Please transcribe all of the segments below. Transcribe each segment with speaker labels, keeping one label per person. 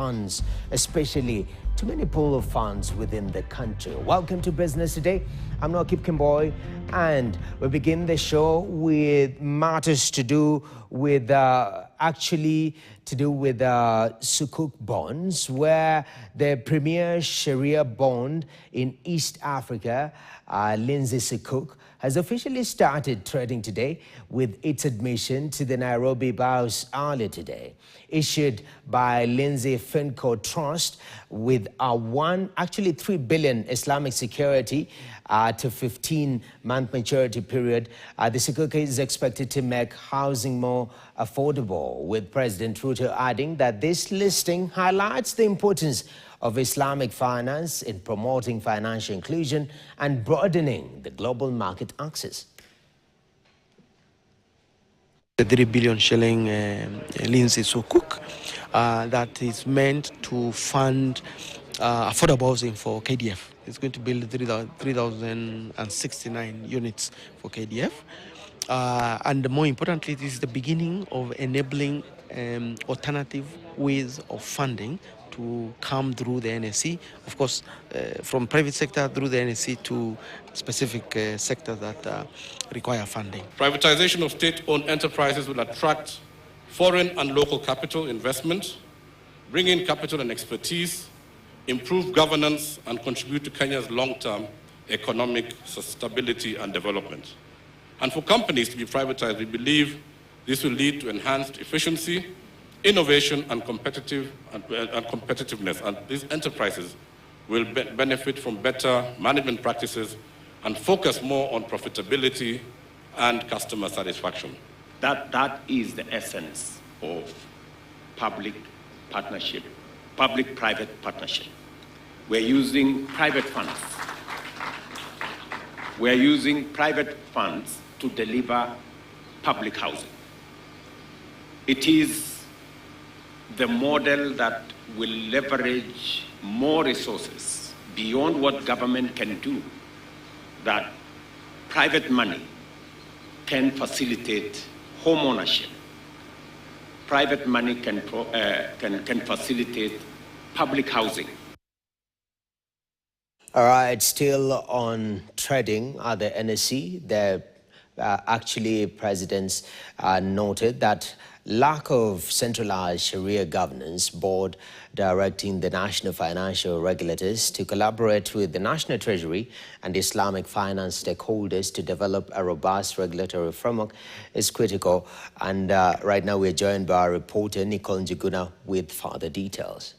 Speaker 1: funds, especially too many pool of funds within the country. Welcome to Business Today. I'm Nokip Kimboy, and we begin the show with matters to do with Sukuk bonds, where the premier Sharia bond in East Africa, Linzi Sukuk, has officially started trading today with its admission to the Nairobi bourse earlier today. Issued by Linzi Finco Trust with a 3 billion Islamic security to 15-month maturity period, the Sukuk is expected to make housing more affordable, with President Ruto adding that this listing highlights the importance of Islamic finance in promoting financial inclusion and broadening the global market access.
Speaker 2: The 3 billion shilling Linzi Sukuk that is meant to fund affordable housing for KDF. It's going to build 3,069 units for KDF. And more importantly, this is the beginning of enabling alternative ways of funding to come through the NSC, of course, from private sector through the NSC to specific sectors that require funding.
Speaker 3: Privatization of state-owned enterprises will attract foreign and local capital investment, bring in capital and expertise, improve governance, and contribute to Kenya's long-term economic stability and development. And for companies to be privatized, we believe this will lead to enhanced efficiency, innovation, and competitiveness. And these enterprises will benefit from better management practices and focus more on profitability and customer satisfaction.
Speaker 4: That is the essence of public partnership, public-private partnership. We're using private funds. We're using private funds to deliver public housing. It is the model that will leverage more resources beyond what government can do, that private money can facilitate home ownership. Private money can facilitate public housing.
Speaker 1: All right, still on trading at the NSC, the presidents noted that lack of centralized Sharia governance board directing the national financial regulators to collaborate with the National Treasury and Islamic finance stakeholders to develop a robust regulatory framework is critical. And right now we're joined by our reporter Nicole Njuguna with further details.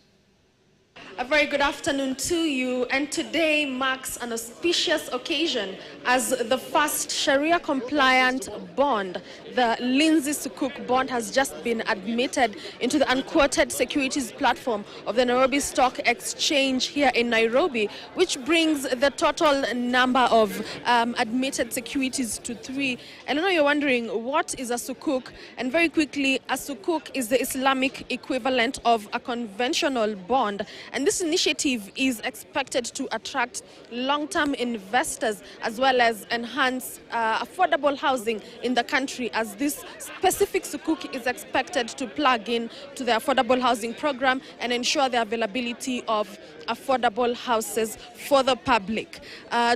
Speaker 5: A very good afternoon to you, and today marks an auspicious occasion as the first Sharia-compliant bond, the Linzi Sukuk bond, has just been admitted into the unquoted securities platform of the Nairobi Stock Exchange here in Nairobi, which brings the total number of admitted securities to 3. And I know you're wondering, what is a Sukuk? And very quickly, a Sukuk is the Islamic equivalent of a conventional bond. And this initiative is expected to attract long-term investors as well as enhance affordable housing in the country, as this specific Sukuk is expected to plug in to the affordable housing program and ensure the availability of affordable houses for the public.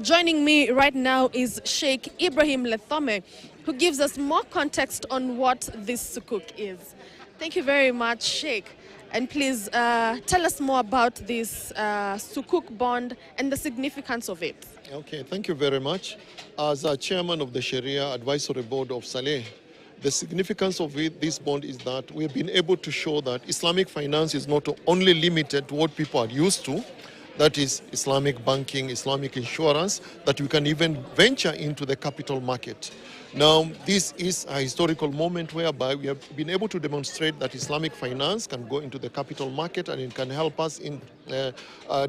Speaker 5: Joining me right now is Sheikh Ibrahim Lethome, who gives us more context on what this Sukuk is. Thank you very much, Sheikh. And please tell us more about this Sukuk bond and the significance of it.
Speaker 6: Okay, thank you very much. As a chairman of the Sharia Advisory Board of Saleh, the significance of this bond is that we have been able to show that Islamic finance is not only limited to what people are used to, that is Islamic banking, Islamic insurance, that we can even venture into the capital market. Now, this is a historical moment whereby we have been able to demonstrate that Islamic finance can go into the capital market and it can help us in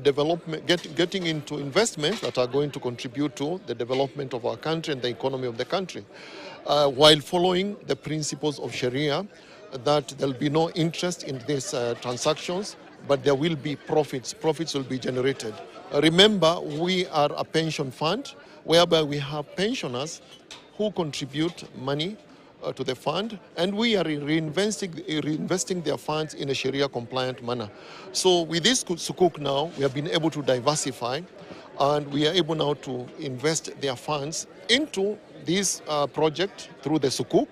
Speaker 6: development, getting into investments that are going to contribute to the development of our country and the economy of the country, while following the principles of Sharia, that there will be no interest in these transactions, but there will be profits. Profits will be generated. Remember, we are a pension fund whereby we have pensioners who contribute money the fund, and we are reinvesting their funds in a Sharia-compliant manner. So with this Sukuk now, we have been able to diversify, and we are able now to invest their funds into this project through the Sukuk,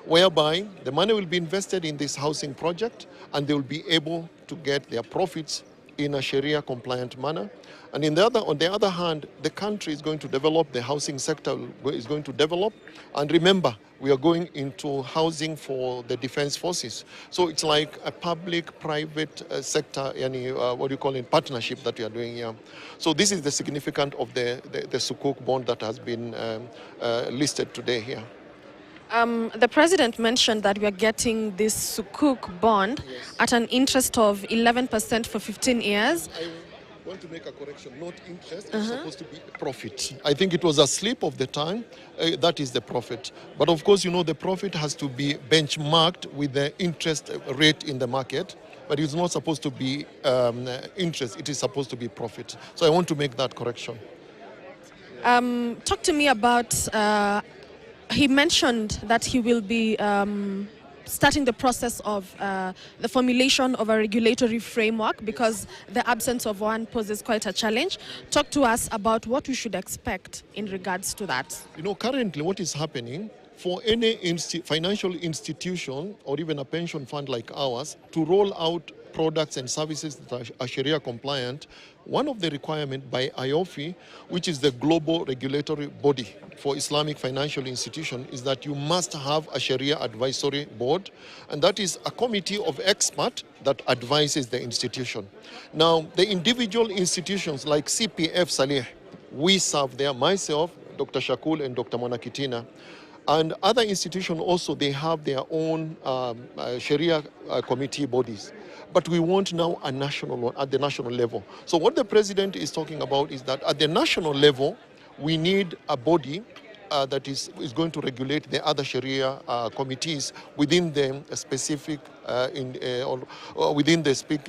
Speaker 6: whereby the money will be invested in this housing project, and they will be able to get their profits in a Sharia-compliant manner. And on the other hand, the country is going to develop, the housing sector is going to develop. And remember, we are going into housing for the defense forces. So it's like a public-private sector, partnership that we are doing here. So this is the significance of the Sukuk bond that has been listed today here.
Speaker 5: The president mentioned that we are getting this Sukuk bond at an interest of 11% for 15 years.
Speaker 6: I want to make a correction. Not interest, it's supposed to be profit. I think it was a slip of the tongue. That is the profit. But of course, the profit has to be benchmarked with the interest rate in the market. But it's not supposed to be interest. It is supposed to be profit. So I want to make that correction.
Speaker 5: Talk to me about... he mentioned that he will be starting the process of the formulation of a regulatory framework because the absence of one poses quite a challenge. Talk to us about what we should expect in regards to that.
Speaker 6: Currently what is happening for any financial institution or even a pension fund like ours to roll out products and services that are Sharia compliant, one of the requirements by IOFI, which is the global regulatory body for Islamic financial institutions, is that you must have a Sharia advisory board, and that is a committee of experts that advises the institution. Now, the individual institutions like CPF Saleh, we serve there, myself, Dr. Shakul and Dr. Mwanakitina, and other institutions also, they have their own Sharia committee bodies. But we want now a national one at the national level. So what the president is talking about is that at the national level, we need a body that is going to regulate the other Sharia committees within the specific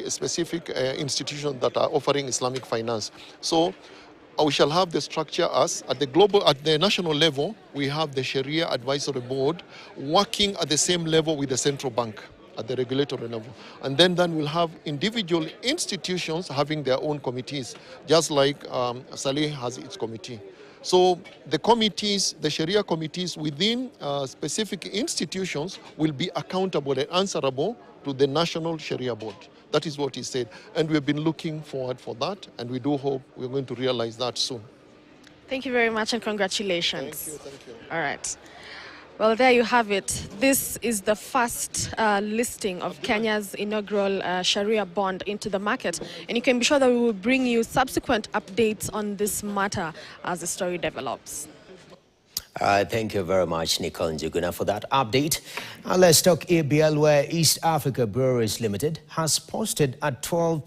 Speaker 6: specific institutions that are offering Islamic finance. So we shall have the structure as at the national level, we have the Sharia Advisory Board working at the same level with the central bank at the regulatory level. And then we'll have individual institutions having their own committees, just like Saleh has its committee. So the committees, the Sharia committees within specific institutions will be accountable and answerable to the National Sharia Board. That is what he said. And we've been looking forward for that, and we do hope we're going to realize that soon.
Speaker 5: Thank you very much and congratulations.
Speaker 6: Thank you.
Speaker 5: All right. Well, there you have it. This is the first listing of Kenya's inaugural Sharia bond into the market. And you can be sure that we will bring you subsequent updates on this matter as the story develops.
Speaker 1: Thank you very much, Nicole Njuguna, for that update. Let's talk ABL, where East Africa Breweries Limited has posted a 12